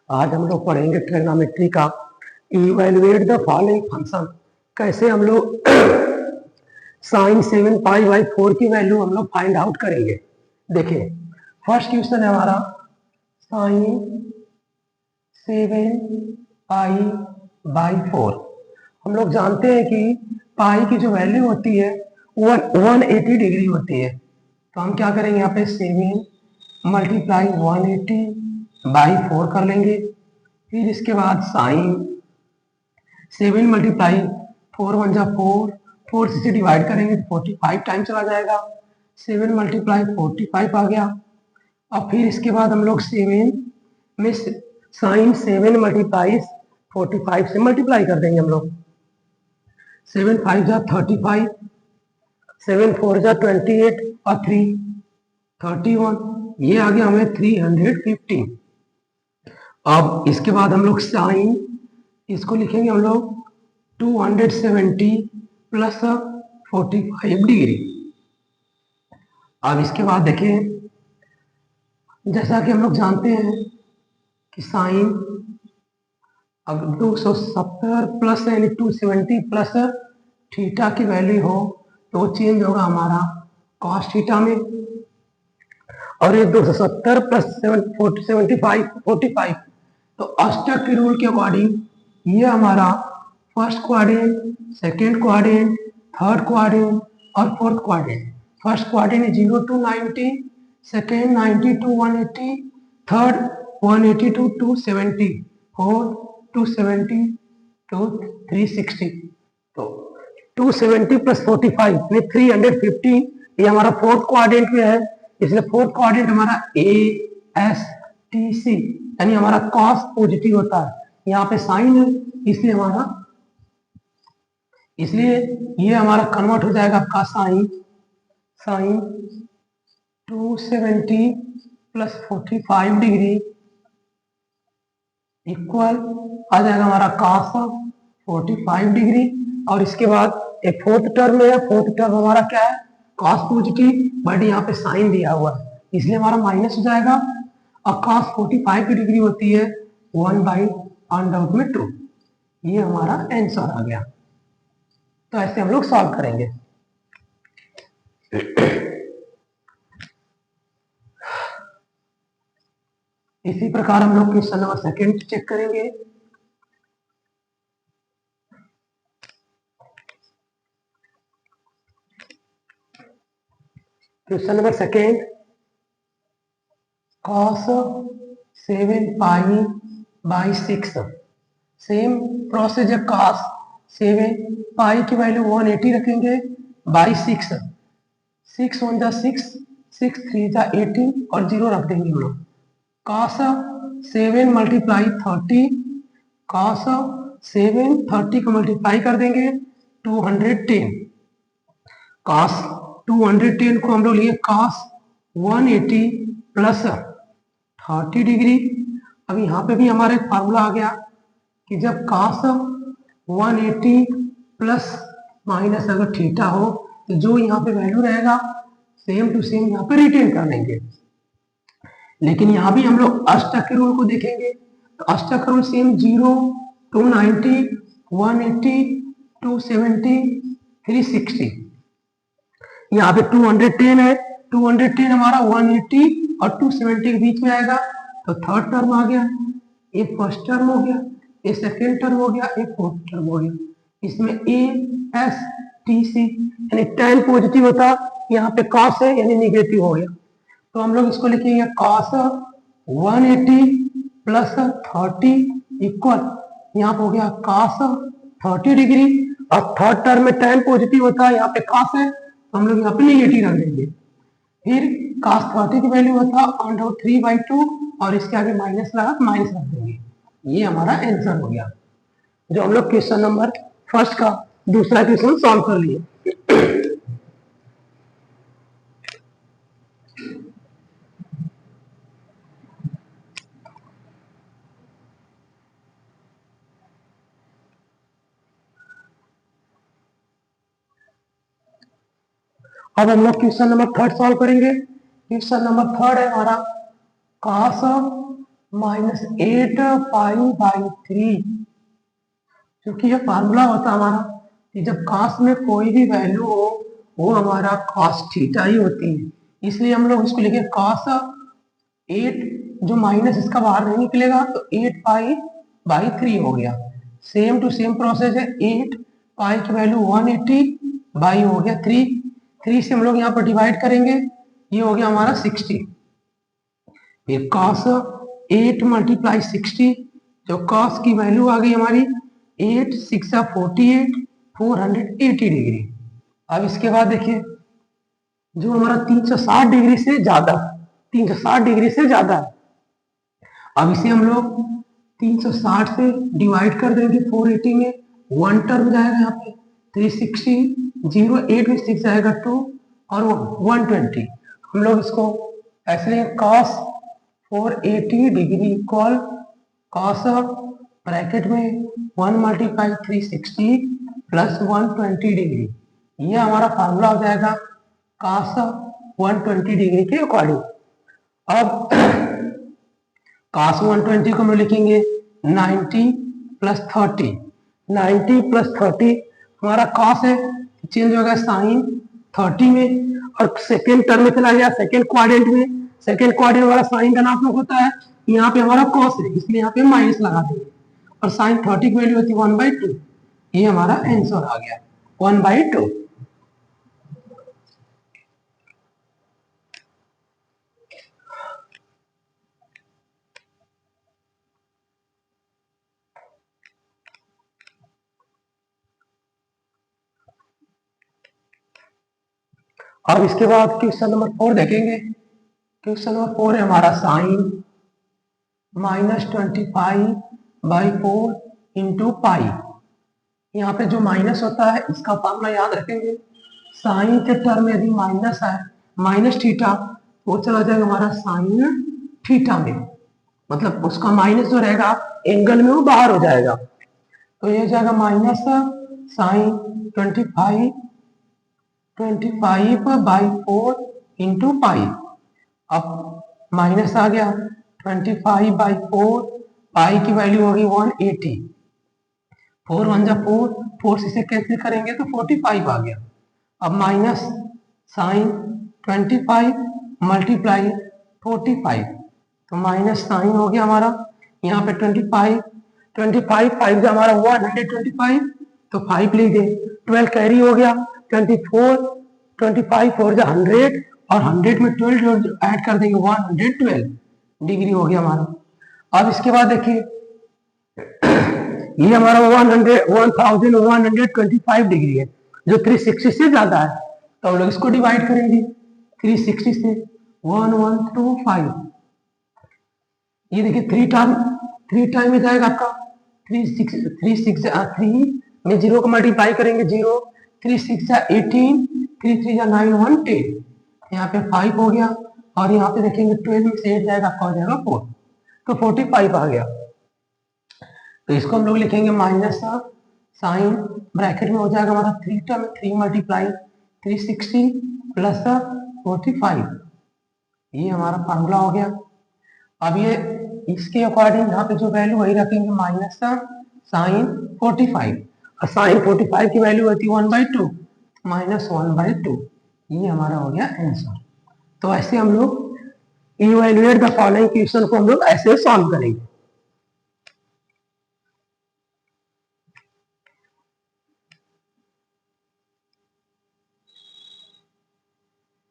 आज हम लोग पढ़ेंगे ट्रिग्नोमेट्री का इवेलुएट द फॉलोइंग फंक्शन। कैसे हम लोग साइन 7 पाई/4 की वैल्यू हम लोग फाइंड आउट करेंगे। देखिए फर्स्ट क्वेश्चन है हमारा साइन 7 पाई/4। हम लोग जानते हैं कि पाई की जो वैल्यू होती है वो 180 डिग्री होती है। तो हम क्या करेंगे, यहाँ पे 7 मल्टीप्लाई 180/4 कर लेंगे। फिर इसके बाद साइन 7 मल्टीप्लाई 4 × 1 = 4, 4 से डिवाइड करेंगे तो 45 टाइम चला जाएगा। 7 मल्टीप्लाई 45 आ गया। अब फिर इसके बाद हम लोग 7 में साइन 7 मल्टीप्लाई 45 से मल्टीप्लाई कर देंगे हम लोग। 7 5 जा 35, 7 4 जा 28 और 3 31, ये आ गया हमें 315। अब इसके बाद हम लोग साइन इसको लिखेंगे हम लोग 270 प्लस 45 डिग्री। अब इसके बाद देखिए, जैसा कि हम लोग जानते हैं कि साइन अब 270 प्लस यानी 270 प्लस थीटा की वैल्यू हो तो चेंज होगा हमारा कॉस थीटा में। और ये 270 प्लस 45 तो अष्टक के रूल के अकॉर्डिंग ये हमारा first quadrant, second quadrant, third quadrant और fourth quadrant. First quadrant 0 to 90, second 90 to 180, third 180 to 270, fourth 270 to 360। तो 270 प्लस 45 में 315, ये हमारा फोर्थ क्वाड्रेंट में है, इसलिए फोर्थ क्वाड्रेंट हमारा ASTC यानी हमारा कॉस पॉजिटिव होता है। यहाँ पे साइन है इसलिए ये हमारा कन्वर्ट हो जाएगा आपका साइन 270 प्लस 45 डिग्री इक्वल आ जाएगा हमारा कॉस 45 डिग्री। और इसके बाद एक फोर्थ टर्म है, फोर्थ टर्म हमारा क्या है, कॉस पॉजिटिव, बट यहाँ पे साइन दिया हुआ है इसलिए हमारा माइनस हो जाएगा। और कॉस 45 की डिग्री होती है 1/√2। ये हमारा आंसर आ गया। तो ऐसे हम लोग सॉल्व करेंगे। इसी प्रकार हम लोग क्वेश्चन नंबर सेकेंड चेक करेंगे। Question number second, cos 7 pi. Same process है, cos 7 पाई की वैल्यू 180 रखेंगे बाई 6, 6 1 जा 6, 6 3 जा 18 और 0 रख देंगे हम लोग। cos 7 मल्टीप्लाई 30, cos 7 30 को मल्टीप्लाई कर देंगे 210, cos 210 को हम लोग लिए cos 180 प्लस 30 डिग्री। अब यहाँ पे भी हमारा एक फार्मूला आ गया कि जब cos 180 प्लस माइनस अगर थीटा हो तो जो यहाँ पे वैल्यू रहेगा सेम टू सेम यहाँ पे रिटेन कर लेंगे। लेकिन यहाँ भी हम लोग अष्टक के रूल को देखेंगे तो अष्टक रूल सेम 0 to 90, 180, 270, 360। यहाँ पे 210 है, 210 हमारा 180 और 270 के बीच में आएगा तो थर्ड टर्म आ गया, ये फर्स्ट टर्म हो गया, ये सेकेंड टर्म हो गया, ये फोर्थ टर्म हो गया। इसमें ASTC यानी tan पॉजिटिव होता, यहाँ पे cos है यानी निगेटिव हो गया। तो हम लोग इसको लिखेंगे cos 180 प्लस 30 इक्वल, यहाँ पे हो गया cos 30 डिग्री। और थर्ड टर्म में tan पॉजिटिव होता है, यहाँ पे cos है तो हम लोग यहाँ पे निगेटिव रख देंगे। फिर cos 30 की वैल्यू होता है 3/2 और इसके आगे माइनस लगा तो माइनस रख देंगे। ये हमारा आंसर हो गया, जो हम लोग क्वेश्चन नंबर फर्स्ट का दूसरा क्वेश्चन सॉल्व कर लिए। अब हम लोग क्वेश्चन नंबर थर्ड सॉल्व करेंगे। क्वेश्चन नंबर थर्ड है हमारा cos -8 पाई/3। क्योंकि ये फार्मूला होता है हमारा कि जब cos में कोई भी वैल्यू हो वो हमारा cos थीटा ही होती है, इसलिए हम लोग इसको लिखे cos 8, जो माइनस इसका बाहर नहीं निकलेगा तो 8 पाई/3 हो गया। सेम टू सेम प्रोसेस है, 8 पाई की वैल्यू 180 बाई हो गया 3 से हम लोग यहाँ पर डिवाइड करेंगे, ये हो गया हमारा 60। फिर cos 8 × 60, जो cos की वैल्यू आ गई हमारी 8 6 48 480 डिग्री। अब इसके बाद देखिए जो हमारा 360 डिग्री से ज्यादा 360 डिग्री से ज्यादा है, अब इसे हम लोग 360 से डिवाइड कर देंगे 480 में, 1 टर्म जाएगा यहाँ पे 360, 0 8 में 6 जाएगा 2 और 120। हम लोग इसको ऐसे लेंगे cos 480 degree equal cos bracket में 1 × 360 प्लस 120 डिग्री, ये हमारा फार्मूला हो जाएगा cos 120 डिग्री के अकॉर्डिंग। अब cos 120 को हम लिखेंगे 90 + 30। 90 + 30 हमारा cos है, चेंज होगा sin 30 में, और सेकेंड टर्म में चला गया सेकेंड क्वाड्रेंट में। सेकेंड क्वाड्रेंट वाला साइन का नाम होता है, यहाँ पे हमारा cos है इसलिए यहाँ पे माइनस लगा देंगे, और sin 30 की वैल्यू होती है 1/2। ये हमारा आंसर आ गया 1/2। अब इसके बाद क्वेश्चन नंबर 4 देखेंगे। क्वेश्चन नंबर 4 है हमारा साइन -25/4 × पाई। यहाँ पे जो माइनस होता है इसका फॉर्मूला याद रखेंगे, साइन के टर्म में यदि माइनस है माइनस थीटा, वो चला जाएगा हमारा साइन थीटा में, मतलब उसका माइनस जो रहेगा एंगल में वो बाहर हो जाएगा, तो ये हो जाएगा माइनस साइन 25/4 × पाई। अब माइनस आ गया 25/4, पाई की वैल्यू होगी 180, 4 1 4, 4 से कैंसिल करेंगे तो 45 आ गया। अब माइनस साइन 25 × 45, तो माइनस साइन हो गया हमारा यहाँ पे 25 5 जो हमारा 125, तो 5 लीजिए, 12 कैरी हो गया, 24 25 4 जो 100, और 100 में 12 जो ऐड कर देंगे 112 डिग्री हो गया हमारा। अब इसके बाद देखिए ये हमारा 1125 डिग्री है, जो 360 से ज्यादा है, तो हम लोग इसको डिवाइड करेंगे 360 से 1125। ये देखिए 3 टाइम में जाएगा आपका 3 में 0 को मल्टीप्लाई करेंगे 0, 3 6 18, 3 3 9 1 10, यहाँ पे 5 हो गया, और यहाँ पे देखेंगे 12 में से 8 जाएगा, आपका हो जाएगा 4, तो 45 आ गया। तो इसको हम लोग लिखेंगे माइनस साइन ब्रैकेट में हो जाएगा हमारा 3 टर्म 3 × 360 प्लस 45, ये हमारा फार्मूला हो गया। अब ये इसके अकॉर्डिंग यहाँ पे जो वैल्यू वही रखेंगे माइनस साइन 45, और साइन 45 की वैल्यू होती है 1/2 -1/2, ये हमारा हो गया आंसर। तो ऐसे हम लोग इवैल्यूएट द फॉलोइंग क्वेश्चन को हम लोग ऐसे सॉल्व करेंगे।